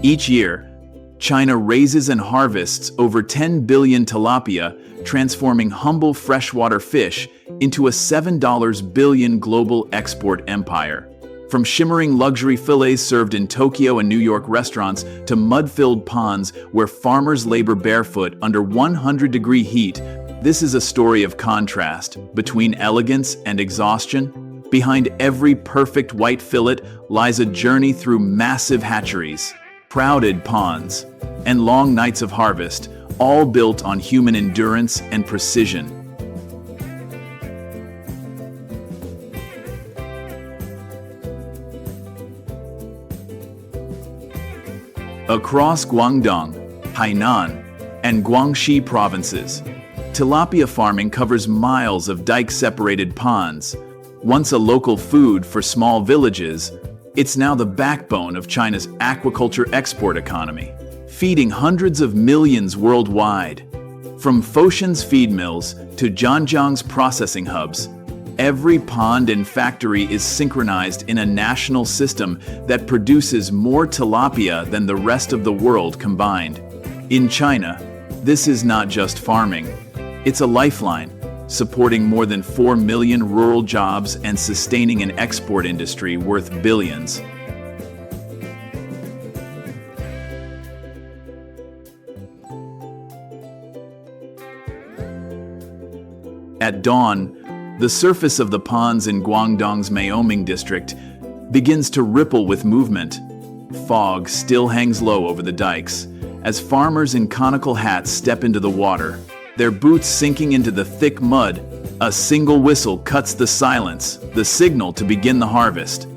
Each year, China raises and harvests over 10 billion tilapia, transforming humble freshwater fish into a $7 billion global export empire. From shimmering luxury fillets served in Tokyo and New York restaurants to mud-filled ponds where farmers labor barefoot under 100-degree heat, this is a story of contrast between elegance and exhaustion. Behind every perfect white fillet lies a journey through massive hatcheries, crowded ponds, and long nights of harvest, all built on human endurance and precision. Across Guangdong, Hainan, and Guangxi provinces, tilapia farming covers miles of dike-separated ponds. Once a local food for small villages, it's now the backbone of China's aquaculture export economy, feeding hundreds of millions worldwide. From Foshan's feed mills to Zhanjiang's processing hubs, every pond and factory is synchronized in a national system that produces more tilapia than the rest of the world combined. In China, this is not just farming. It's a lifeline, supporting more than 4 million rural jobs and sustaining an export industry worth billions. At dawn, the surface of the ponds in Guangdong's Maoming district begins to ripple with movement. Fog still hangs low over the dikes as farmers in conical hats step into the water, their boots sinking into the thick mud. A single whistle cuts the silence, the signal to begin the harvest.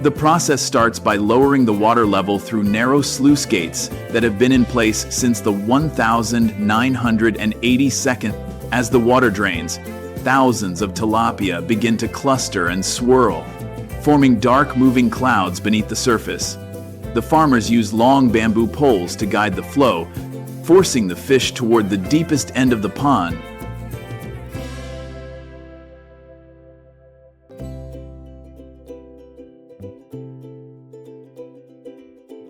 The process starts by lowering the water level through narrow sluice gates that have been in place since the 1982nd. As the water drains, thousands of tilapia begin to cluster and swirl, forming dark moving clouds beneath the surface. The farmers use long bamboo poles to guide the flow, forcing the fish toward the deepest end of the pond.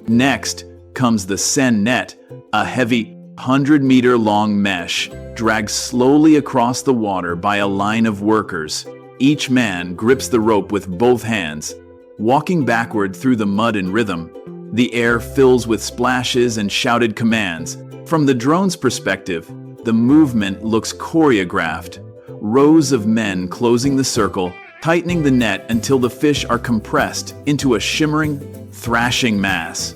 Next comes the seine net, a heavy 100-meter-long mesh dragged slowly across the water by a line of workers. Each man grips the rope with both hands, walking backward through the mud in rhythm. The air fills with splashes and shouted commands. From the drone's perspective, the movement looks choreographed. Rows of men closing the circle, tightening the net until the fish are compressed into a shimmering, thrashing mass.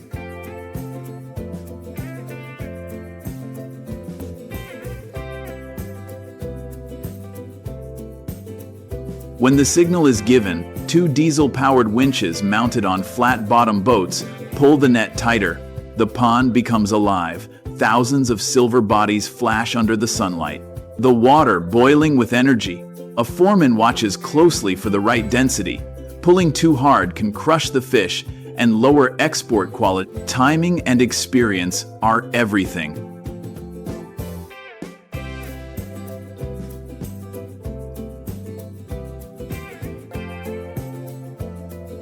When the signal is given, 2 diesel-powered winches mounted on flat-bottom boats pull the net tighter. The pond becomes alive. Thousands of silver bodies flash under the sunlight, the water boiling with energy. A foreman watches closely for the right density. Pulling too hard can crush the fish and lower export quality. Timing and experience are everything.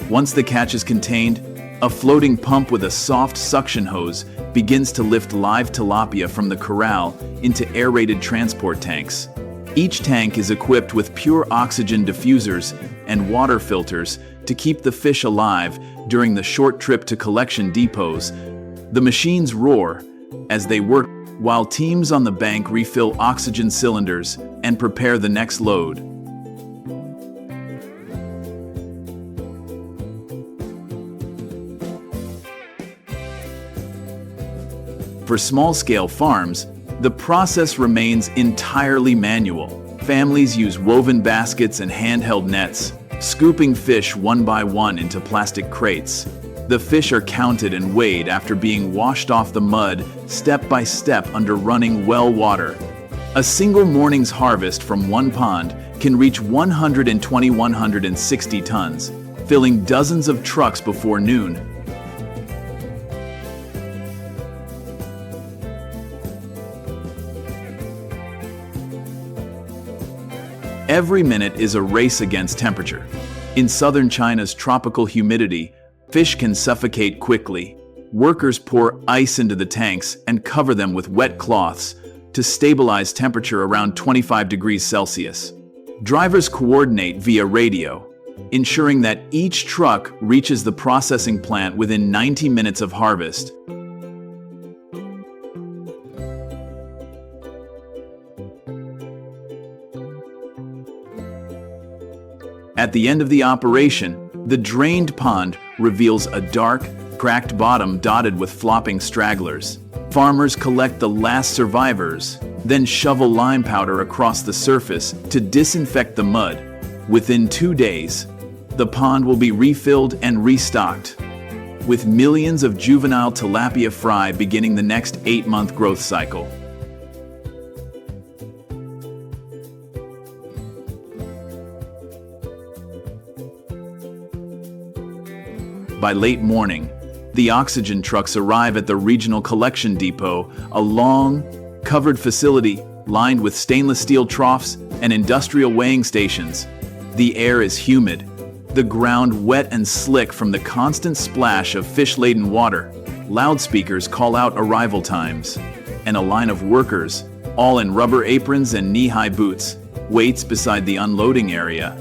Once the catch is contained, a floating pump with a soft suction hose begins to lift live tilapia from the corral into aerated transport tanks. Each tank is equipped with pure oxygen diffusers and water filters to keep the fish alive during the short trip to collection depots. The machines roar as they work while teams on the bank refill oxygen cylinders and prepare the next load. For small-scale farms, the process remains entirely manual. Families use woven baskets and handheld nets, scooping fish one by one into plastic crates. The fish are counted and weighed after being washed off the mud step by step under running well water. A single morning's harvest from one pond can reach 120-160 tons, filling dozens of trucks before noon. Every minute is a race against temperature. In southern China's tropical humidity, fish can suffocate quickly. Workers pour ice into the tanks and cover them with wet cloths to stabilize temperature around 25 degrees Celsius. Drivers coordinate via radio, ensuring that each truck reaches the processing plant within 90 minutes of harvest. At the end of the operation, the drained pond reveals a dark, cracked bottom dotted with flopping stragglers. Farmers collect the last survivors, then shovel lime powder across the surface to disinfect the mud. Within 2 days, the pond will be refilled and restocked, with millions of juvenile tilapia fry beginning the next 8-month growth cycle. By late morning, the oxygen trucks arrive at the regional collection depot, a long, covered facility lined with stainless steel troughs and industrial weighing stations. The air is humid, the ground wet and slick from the constant splash of fish-laden water. Loudspeakers call out arrival times, and a line of workers, all in rubber aprons and knee-high boots, waits beside the unloading area.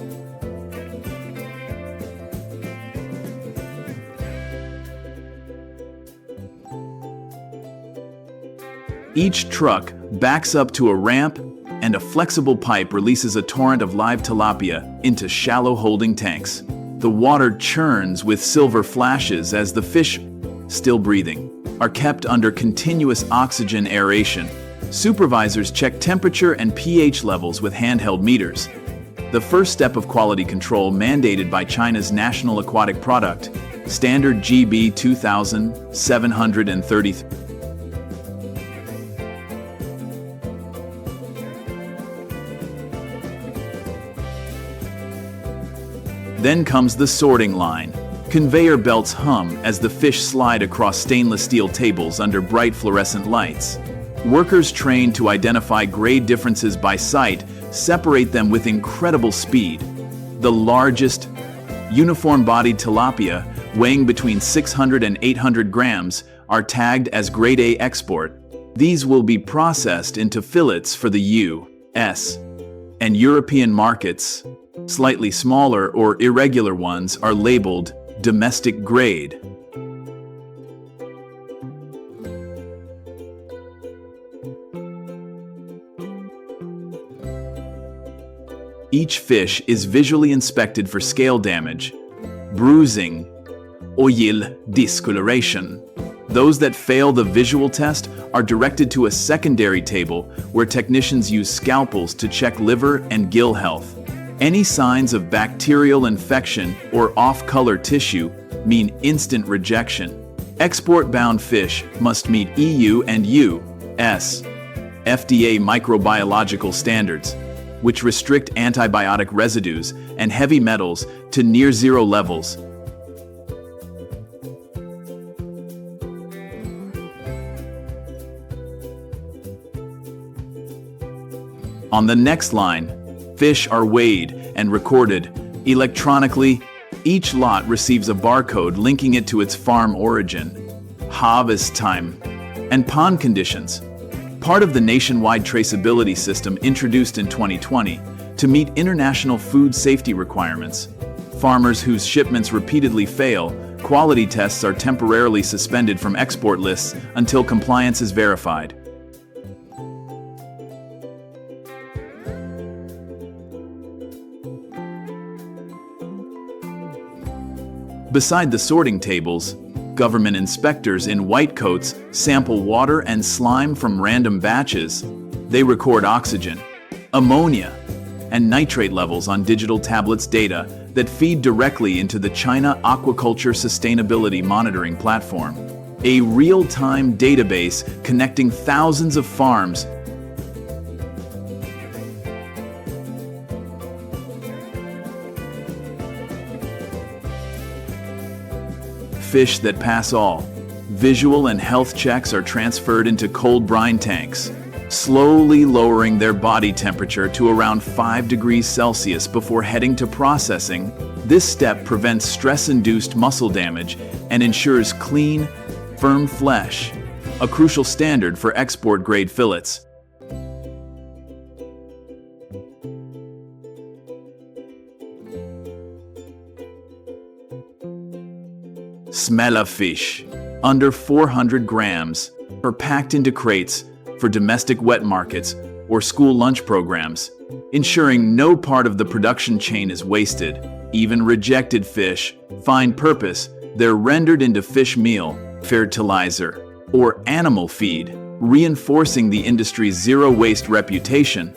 Each truck backs up to a ramp, and a flexible pipe releases a torrent of live tilapia into shallow holding tanks. The water churns with silver flashes as the fish, still breathing, are kept under continuous oxygen aeration. Supervisors check temperature and pH levels with handheld meters. The first step of quality control mandated by China's National Aquatic Product, Standard GB 2733. Then comes the sorting line. Conveyor belts hum as the fish slide across stainless steel tables under bright fluorescent lights. Workers trained to identify grade differences by sight separate them with incredible speed. The largest, uniform-bodied tilapia, weighing between 600 and 800 grams, are tagged as Grade A export. These will be processed into fillets for the U.S. and European markets. Slightly smaller or irregular ones are labeled domestic grade. Each fish is visually inspected for scale damage, bruising, oil discoloration. Those that fail the visual test are directed to a secondary table where technicians use scalpels to check liver and gill health. Any signs of bacterial infection or off-color tissue mean instant rejection. Export-bound fish must meet EU and U.S. FDA microbiological standards, which restrict antibiotic residues and heavy metals to near zero levels. On the next line, fish are weighed and recorded electronically. Each lot receives a barcode linking it to its farm origin, harvest time, and pond conditions. Part of the nationwide traceability system introduced in 2020 to meet international food safety requirements. Farmers whose shipments repeatedly fail, quality tests are temporarily suspended from export lists until compliance is verified. Beside the sorting tables, government inspectors in white coats sample water and slime from random batches. They record oxygen, ammonia, and nitrate levels on digital tablets data that feed directly into the China Aquaculture Sustainability Monitoring Platform, a real-time database connecting thousands of farms. Fish that pass all visual and health checks are transferred into cold brine tanks, slowly lowering their body temperature to around 5 degrees Celsius before heading to processing. This step prevents stress-induced muscle damage and ensures clean, firm flesh, a crucial standard for export-grade fillets. Smela fish, under 400 grams, are packed into crates for domestic wet markets or school lunch programs, ensuring no part of the production chain is wasted. Even rejected fish find purpose. They're rendered into fish meal, fertilizer, or animal feed, reinforcing the industry's zero-waste reputation.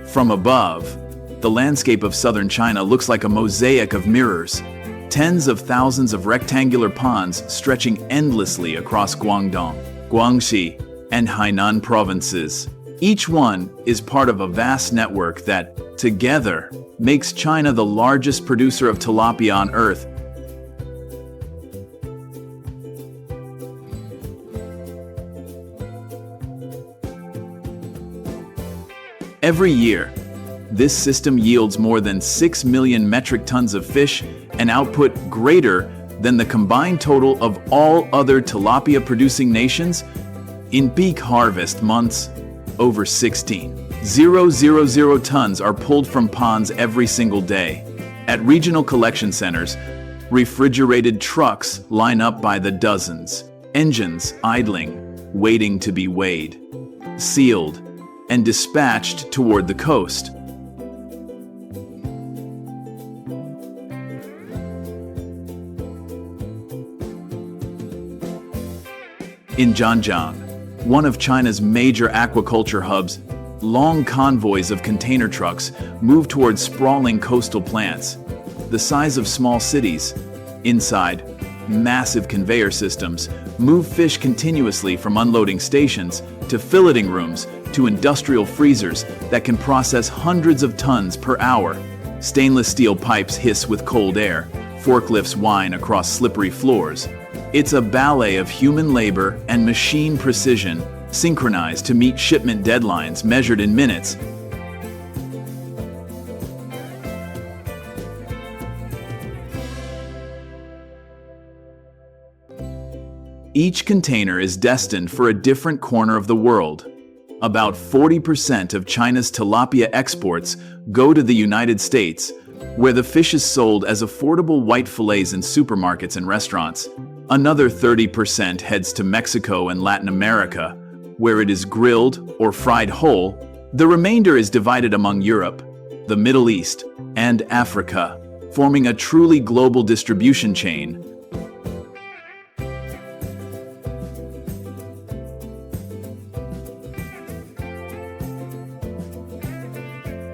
From above, the landscape of southern China looks like a mosaic of mirrors, tens of thousands of rectangular ponds stretching endlessly across Guangdong, Guangxi, and Hainan provinces. Each one is part of a vast network that, together, makes China the largest producer of tilapia on Earth. Every year, this system yields more than 6 million metric tons of fish, an output greater than the combined total of all other tilapia-producing nations. In peak harvest months, over 16,000 tons are pulled from ponds every single day. At regional collection centers, refrigerated trucks line up by the dozens, engines idling, waiting to be weighed, sealed, and dispatched toward the coast. In Zhanjiang, one of China's major aquaculture hubs, long convoys of container trucks move towards sprawling coastal plants, the size of small cities. Inside, massive conveyor systems move fish continuously from unloading stations to filleting rooms to industrial freezers that can process hundreds of tons per hour. Stainless steel pipes hiss with cold air, forklifts whine across slippery floors. It's a ballet of human labor and machine precision, synchronized to meet shipment deadlines measured in minutes. Each container is destined for a different corner of the world. About 40% of China's tilapia exports go to the United States, where the fish is sold as affordable white fillets in supermarkets and restaurants. Another 30% heads to Mexico and Latin America, where it is grilled or fried whole. The remainder is divided among Europe, the Middle East, and Africa, forming a truly global distribution chain.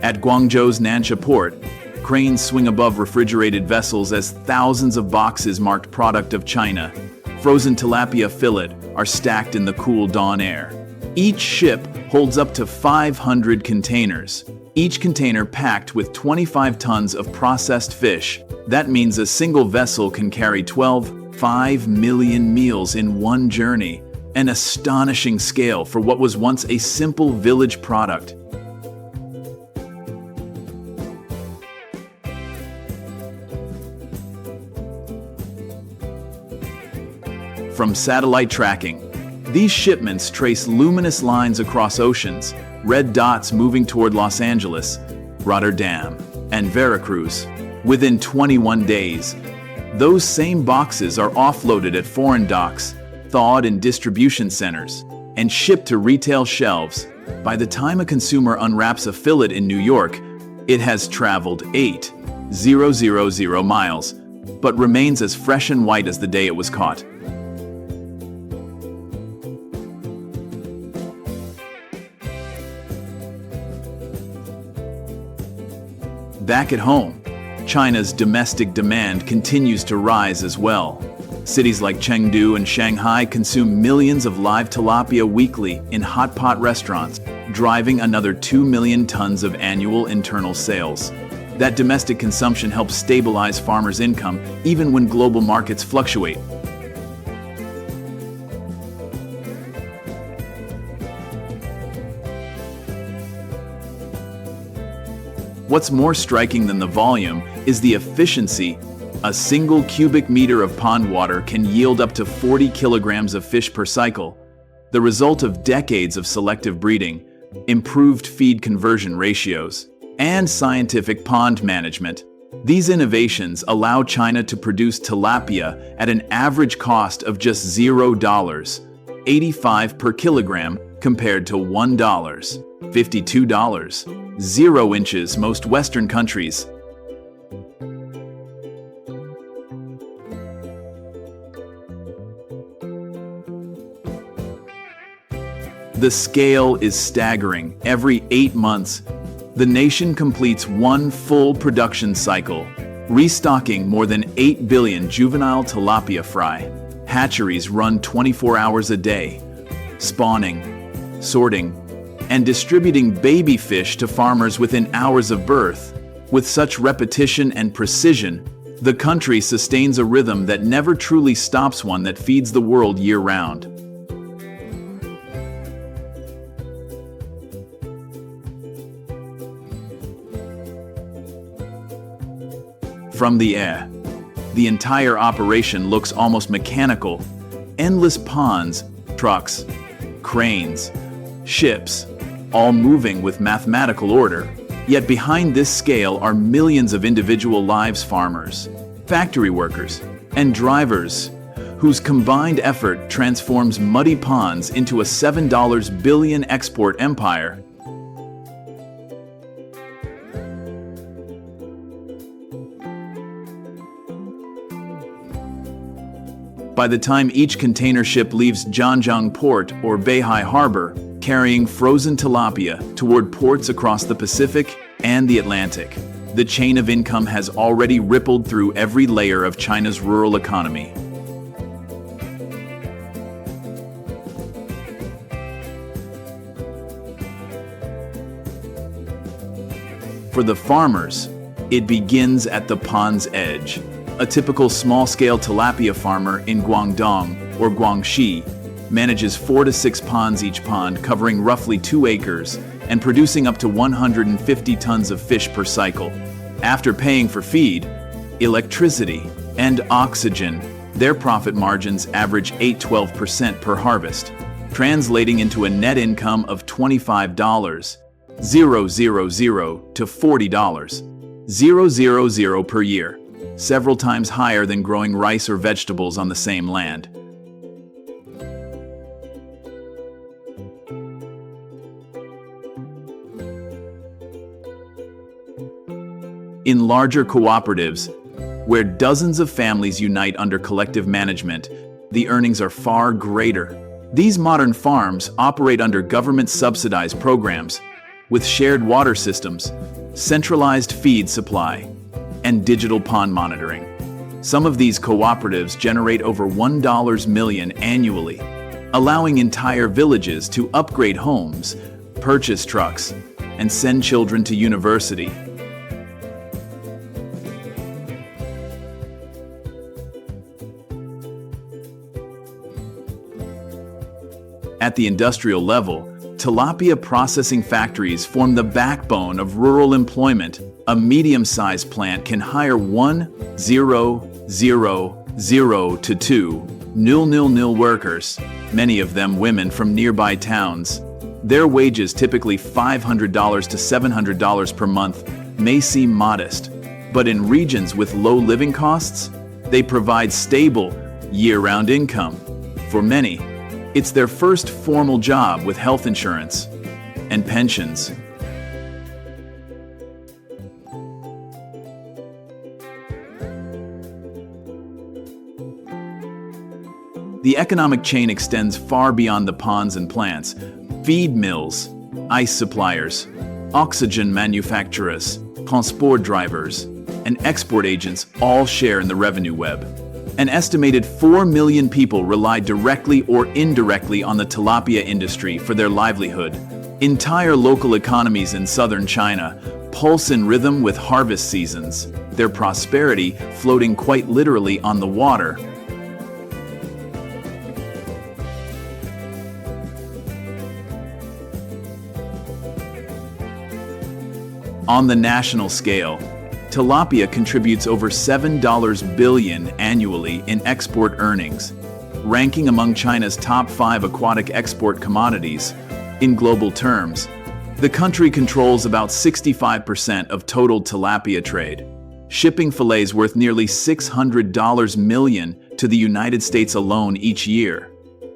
At Guangzhou's Nansha port, cranes swing above refrigerated vessels as thousands of boxes marked product of China, frozen tilapia fillet, are stacked in the cool dawn air. Each ship holds up to 500 containers, each container packed with 25 tons of processed fish. That means a single vessel can carry 5 million meals in one journey, an astonishing scale for what was once a simple village product. From satellite tracking, these shipments trace luminous lines across oceans, red dots moving toward Los Angeles, Rotterdam, and Veracruz. Within 21 days, those same boxes are offloaded at foreign docks, thawed in distribution centers, and shipped to retail shelves. By the time a consumer unwraps a fillet in New York, it has traveled 8,000 miles, but remains as fresh and white as the day it was caught. Back at home, China's domestic demand continues to rise as well. Cities like Chengdu and Shanghai consume millions of live tilapia weekly in hot pot restaurants, driving another 2 million tons of annual internal sales. That domestic consumption helps stabilize farmers' income even when global markets fluctuate. What's more striking than the volume is the efficiency. A single cubic meter of pond water can yield up to 40 kilograms of fish per cycle, the result of decades of selective breeding, improved feed conversion ratios, and scientific pond management. These innovations allow China to produce tilapia at an average cost of just $0.85 per kilogram compared to $1.52, 0 inches most Western countries. The scale is staggering. Every 8 months, the nation completes one full production cycle, restocking more than 8 billion juvenile tilapia fry. Hatcheries run 24 hours a day, spawning, sorting, and distributing baby fish to farmers within hours of birth. With such repetition and precision, the country sustains a rhythm that never truly stops, one that feeds the world year-round. From the air, the entire operation looks almost mechanical. Endless ponds, trucks, cranes, ships, all moving with mathematical order. Yet behind this scale are millions of individual lives: farmers, factory workers, and drivers, whose combined effort transforms muddy ponds into a $7 billion export empire. By the time each container ship leaves Zhanjiang port or Beihai harbor, carrying frozen tilapia toward ports across the Pacific and the Atlantic, the chain of income has already rippled through every layer of China's rural economy. For the farmers, it begins at the pond's edge. A typical small-scale tilapia farmer in Guangdong or Guangxi manages 4 to 6 ponds, each pond covering roughly 2 acres and producing up to 150 tons of fish per cycle. After paying for feed, electricity, and oxygen, their profit margins average 8–12% per harvest, translating into a net income of $25,000 to $40,000 per year, several times higher than growing rice or vegetables on the same land. In larger cooperatives, where dozens of families unite under collective management, the earnings are far greater. These modern farms operate under government-subsidized programs, with shared water systems, centralized feed supply, and digital pond monitoring. Some of these cooperatives generate over $1 million annually, allowing entire villages to upgrade homes, purchase trucks, and send children to university. At the industrial level, tilapia processing factories form the backbone of rural employment. A medium-sized plant can hire 1,000 to 2,000 workers, many of them women from nearby towns. Their wages, typically $500 to $700 per month, may seem modest, but in regions with low living costs, they provide stable, year-round income. For many, it's their first formal job with health insurance and pensions. The economic chain extends far beyond the ponds and plants. Feed mills, ice suppliers, oxygen manufacturers, transport drivers, and export agents all share in the revenue web. An estimated 4 million people rely directly or indirectly on the tilapia industry for their livelihood. Entire local economies in southern China, pulse in rhythm with harvest seasons, their prosperity floating quite literally on the water. On the national scale, tilapia contributes over $7 billion annually in export earnings, ranking among China's top 5 aquatic export commodities. In global terms, the country controls about 65% of total tilapia trade, shipping fillets worth nearly $600 million to the United States alone each year.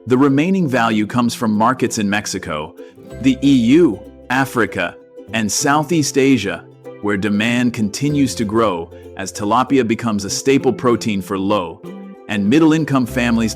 The remaining value comes from markets in Mexico, the EU, Africa, and Southeast Asia, where demand continues to grow as tilapia becomes a staple protein for low and middle-income families.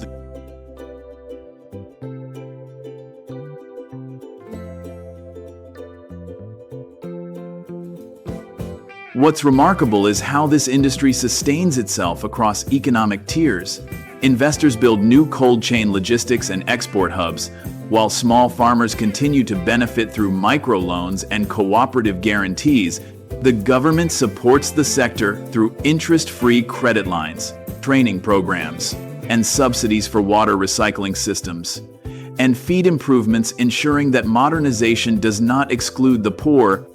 What's remarkable is how this industry sustains itself across economic tiers. Investors build new cold chain logistics and export hubs, while small farmers continue to benefit through microloans and cooperative guarantees. The government supports the sector through interest-free credit lines, training programs, and subsidies for water recycling systems, and feed improvements, ensuring that modernization does not exclude the poor.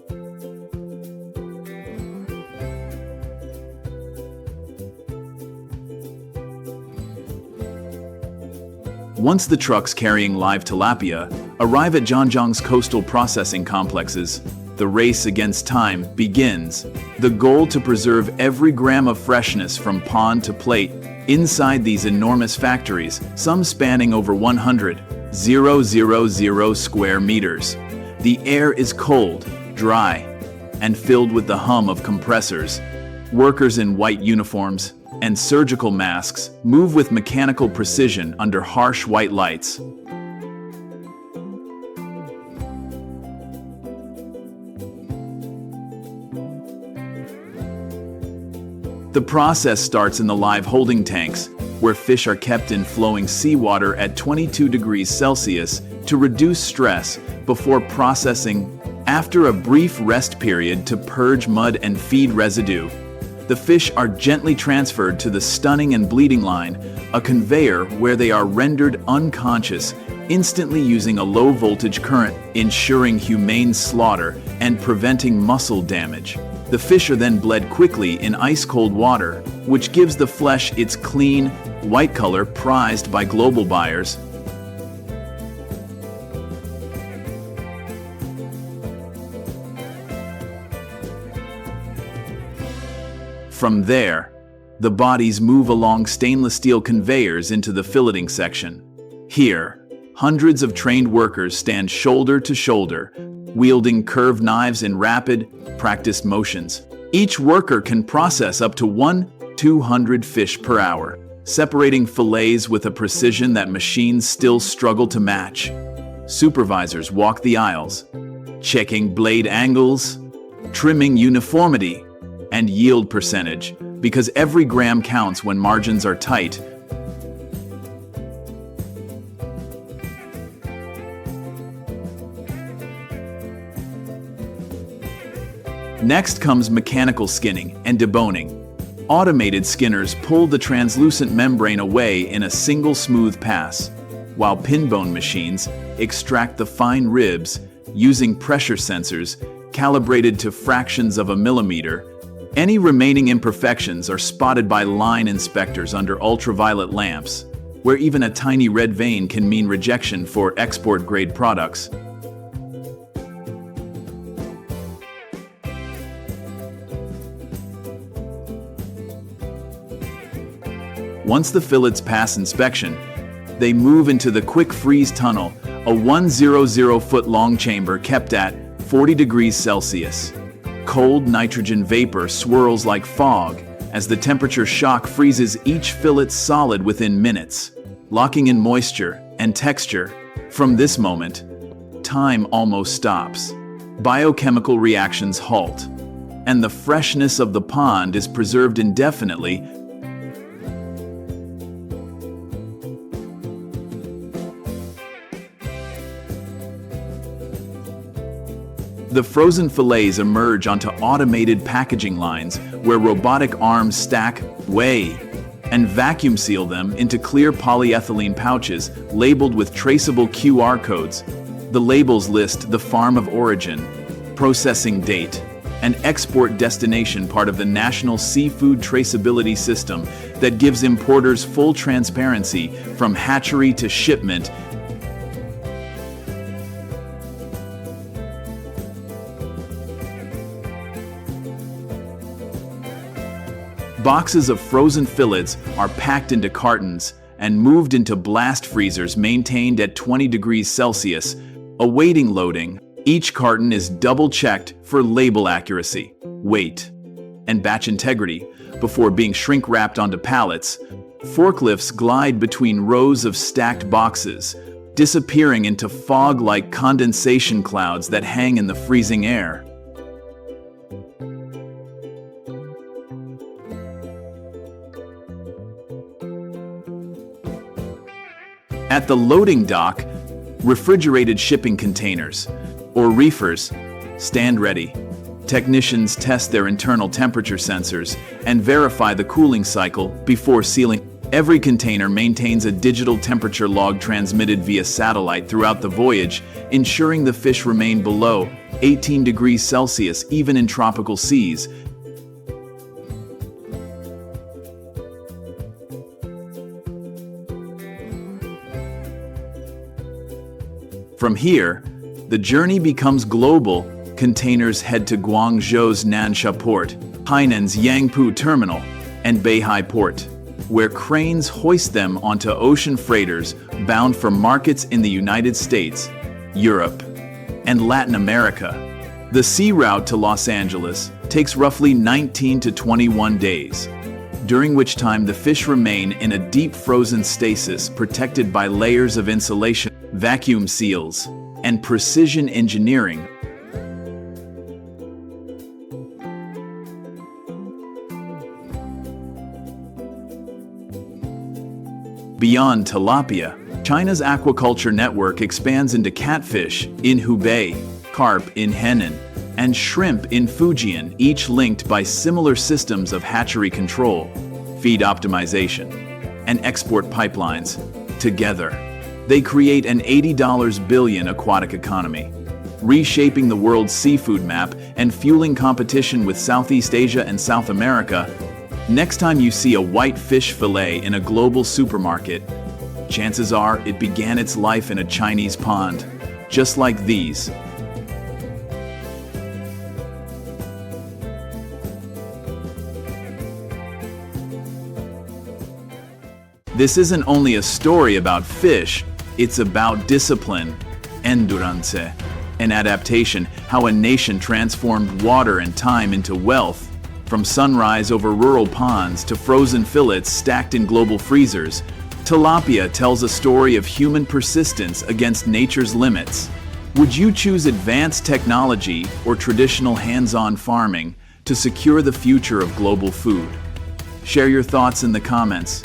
Once the trucks carrying live tilapia arrive at Zhanjiang's coastal processing complexes, the race against time begins. The goal to preserve every gram of freshness from pond to plate inside these enormous factories, some spanning over 100,000 square meters. The air is cold, dry, and filled with the hum of compressors. Workers in white uniforms and surgical masks move with mechanical precision under harsh white lights. The process starts in the live holding tanks, where fish are kept in flowing seawater at 22 degrees Celsius to reduce stress before processing. After a brief rest period to purge mud and feed residue, the fish are gently transferred to the stunning and bleeding line, a conveyor where they are rendered unconscious, instantly using a low-voltage current, ensuring humane slaughter and preventing muscle damage. The fish are then bled quickly in ice-cold water, which gives the flesh its clean, white color prized by global buyers. From there, the bodies move along stainless steel conveyors into the filleting section. Here, hundreds of trained workers stand shoulder to shoulder, wielding curved knives in rapid, practiced motions. Each worker can process up to 200 fish per hour, separating fillets with a precision that machines still struggle to match. Supervisors walk the aisles, checking blade angles, trimming uniformity, and yield percentage, because every gram counts when margins are tight. Next comes mechanical skinning and deboning. Automated skinners pull the translucent membrane away in a single smooth pass, while pinbone machines extract the fine ribs using pressure sensors calibrated to fractions of a millimeter. Any remaining imperfections are spotted by line inspectors under ultraviolet lamps, where even a tiny red vein can mean rejection for export-grade products. Once the fillets pass inspection, they move into the quick freeze tunnel, a 100-foot-long chamber kept at 40 degrees Celsius. Cold nitrogen vapor swirls like fog as the temperature shock freezes each fillet solid within minutes, locking in moisture and texture. From this moment, time almost stops. Biochemical reactions halt, and the freshness of the pond is preserved indefinitely. The frozen fillets emerge onto automated packaging lines where robotic arms stack, weigh, and vacuum seal them into clear polyethylene pouches labeled with traceable QR codes. The labels list the farm of origin, processing date, and export destination, part of the national seafood traceability system that gives importers full transparency from hatchery to shipment. Boxes of frozen fillets are packed into cartons and moved into blast freezers maintained at 20 degrees Celsius, awaiting loading. Each carton is double-checked for label accuracy, weight, and batch integrity before being shrink-wrapped onto pallets. Forklifts glide between rows of stacked boxes, disappearing into fog-like condensation clouds that hang in the freezing air. At the loading dock, refrigerated shipping containers, or reefers, stand ready. Technicians test their internal temperature sensors and verify the cooling cycle before sealing. Every container maintains a digital temperature log transmitted via satellite throughout the voyage, ensuring the fish remain below 18 degrees Celsius even in tropical seas. From here, the journey becomes global. Containers head to Guangzhou's Nansha Port, Hainan's Yangpu Terminal, and Beihai Port, where cranes hoist them onto ocean freighters bound for markets in the United States, Europe, and Latin America. The sea route to Los Angeles takes roughly 19 to 21 days, during which time the fish remain in a deep frozen stasis protected by layers of insulation, vacuum seals, and precision engineering. Beyond tilapia, China's aquaculture network expands into catfish in Hubei, carp in Henan, and shrimp in Fujian, each linked by similar systems of hatchery control, feed optimization, and export pipelines. Together, they create an $80 billion aquatic economy, reshaping the world's seafood map and fueling competition with Southeast Asia and South America. Next time you see a white fish fillet in a global supermarket, chances are it began its life in a Chinese pond, just like these. This isn't only a story about fish, it's about discipline, endurance, and adaptation, how a nation transformed water and time into wealth. From sunrise over rural ponds to frozen fillets stacked in global freezers, Tilapia tells a story of human persistence against nature's limits. Would you choose advanced technology or traditional hands-on farming to secure the future of global food? Share your thoughts in the comments.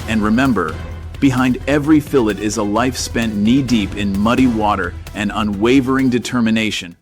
And remember, behind every fillet is a life spent knee-deep in muddy water and unwavering determination.